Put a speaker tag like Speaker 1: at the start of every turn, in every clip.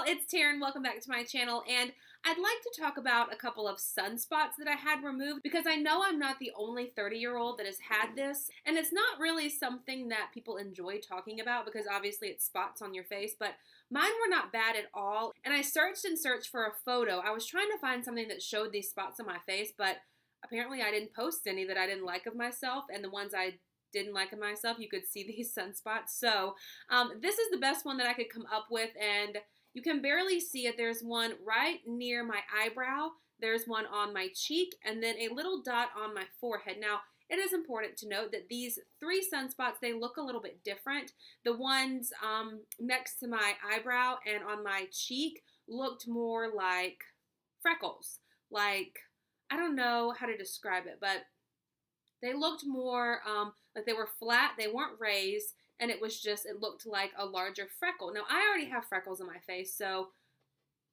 Speaker 1: y'all, it's Taren. Welcome back to my channel, and I'd like to talk about a couple of sunspots that I had removed because I know I'm not the only 30-year-old that has had this, and it's not really something that people enjoy talking about because obviously it's spots on your face, but mine were not bad at all, and I searched and searched for a photo. I was trying to find something that showed these spots on my face, but apparently I didn't post any that I didn't like of myself, and the ones I didn't like of myself, you could see these sunspots. So this is the best one that I could come up with, and you can barely see it. There's one right near my eyebrow, there's one on my cheek, and then a little dot on my forehead. Now, it is important to note that these three sunspots, they look a little bit different. The ones next to my eyebrow and on my cheek looked more like freckles. Like, I don't know how to describe it, but they looked more like they were flat, they weren't raised, and it looked like a larger freckle. Now, I already have freckles on my face, so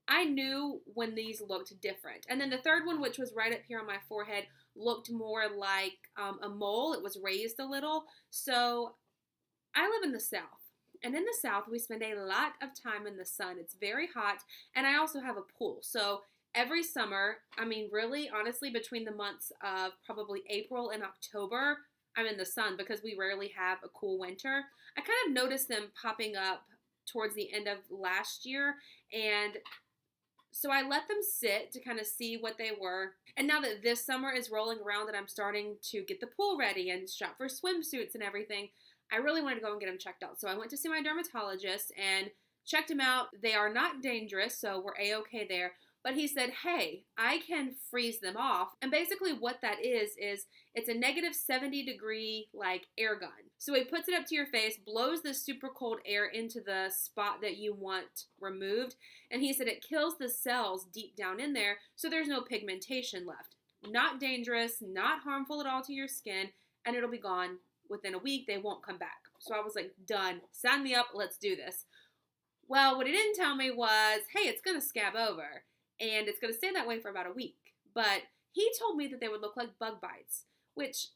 Speaker 1: I knew when these looked different. And then the third one, which was right up here on my forehead, looked more like a mole. It was raised a little. So I live in the South. And in the South, we spend a lot of time in the sun. It's very hot, and I also have a pool. So every summer, I mean, really, honestly, between the months of probably April and October, I'm in the sun because we rarely have a cool winter. I kind of noticed them popping up towards the end of last year, and so I let them sit to kind of see what they were. And now that this summer is rolling around and I'm starting to get the pool ready and shop for swimsuits and everything, I really wanted to go and get them checked out. So I went to see my dermatologist and checked them out. They are not dangerous, so we're A-okay there. But he said, hey, I can freeze them off. And basically what that is it's a negative 70-degree like air gun. So he puts it up to your face, blows the super cold air into the spot that you want removed. And he said it kills the cells deep down in there, so there's no pigmentation left. Not dangerous, not harmful at all to your skin, and it'll be gone within a week. They won't come back. So I was like, done. Sign me up. Let's do this. Well, what he didn't tell me was, hey, it's going to scab over. And it's going to stay that way for about a week. But he told me that they would look like bug bites, which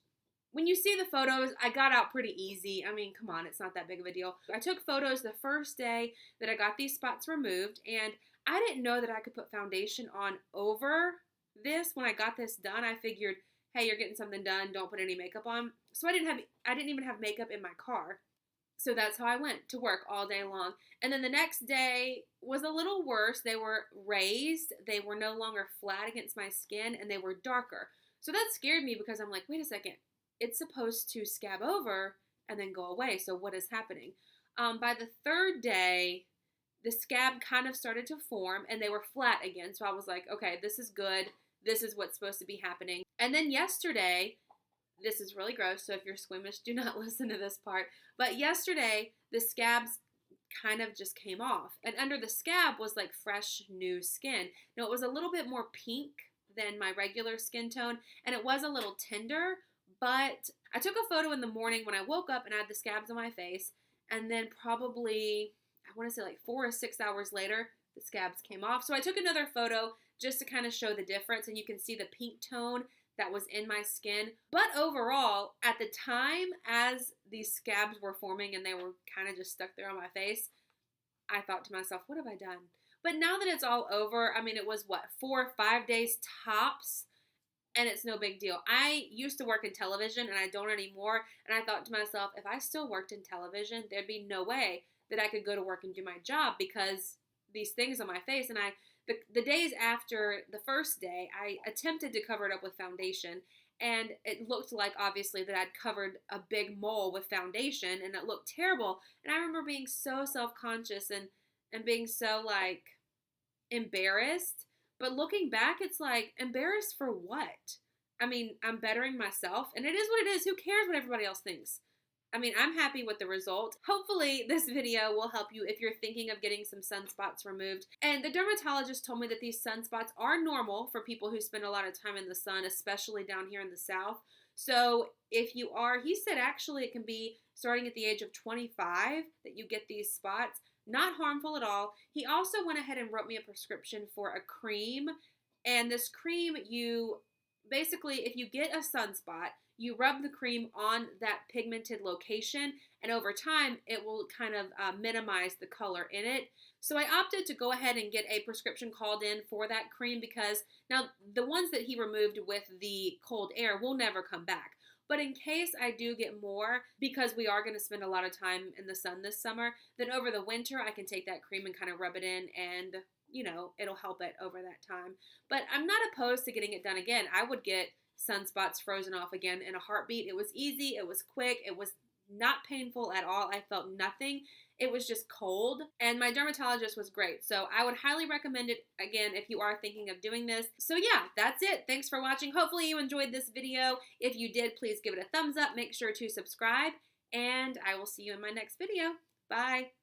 Speaker 1: when you see the photos, I got out pretty easy. I mean, come on, it's not that big of a deal. I took photos the first day that I got these spots removed, and I didn't know that I could put foundation on over this. When I got this done, I figured, hey, you're getting something done, don't put any makeup on. So I didn't even have makeup in my car. So that's how I went to work all day long. And then the next day was a little worse. They were raised. They were no longer flat against my skin, and they were darker. So that scared me because I'm like, wait a second. It's supposed to scab over and then go away. So what is happening? By the third day, the scab kind of started to form, and they were flat again. So I was like, okay, this is good. This is what's supposed to be happening. And then yesterday, this is really gross, so if you're squeamish, do not listen to this part. But yesterday, the scabs kind of just came off. And under the scab was like fresh, new skin. Now, it was a little bit more pink than my regular skin tone, and it was a little tender. But I took a photo in the morning when I woke up and I had the scabs on my face. And then probably, I want to say like 4 or 6 hours later, the scabs came off. So I took another photo just to kind of show the difference. And you can see the pink tone that was in my skin. But overall, at the time as these scabs were forming and they were kind of just stuck there on my face, I thought to myself, what have I done? But now that it's all over, I mean, it was 4 or 5 days tops, and it's no big deal. I used to work in television, and I don't anymore, and I thought to myself, if I still worked in television, there'd be no way that I could go to work and do my job because these things on my face. And the days after the first day, I attempted to cover it up with foundation, and it looked like, obviously, that I'd covered a big mole with foundation, and it looked terrible. And I remember being so self-conscious and being so, like, embarrassed. But looking back, it's like, embarrassed for what? I mean, I'm bettering myself, and it is what it is. Who cares what everybody else thinks? I mean, I'm happy with the result. Hopefully this video will help you if you're thinking of getting some sunspots removed. And the dermatologist told me that these sunspots are normal for people who spend a lot of time in the sun, especially down here in the South. So if you are, he said actually it can be starting at the age of 25 that you get these spots. Not harmful at all. He also went ahead and wrote me a prescription for a cream. And this cream, you Basically, if you get a sunspot, you rub the cream on that pigmented location, and over time, it will kind of minimize the color in it. So I opted to go ahead and get a prescription called in for that cream because now the ones that he removed with the cold air will never come back. But in case I do get more, because we are going to spend a lot of time in the sun this summer, then over the winter, I can take that cream and kind of rub it in and it'll help it over that time. But I'm not opposed to getting it done again. I would get sunspots frozen off again in a heartbeat. It was easy. It was quick. It was not painful at all. I felt nothing. It was just cold. And my dermatologist was great. So I would highly recommend it again if you are thinking of doing this. So yeah, that's it. Thanks for watching. Hopefully you enjoyed this video. If you did, please give it a thumbs up. Make sure to subscribe. And I will see you in my next video. Bye.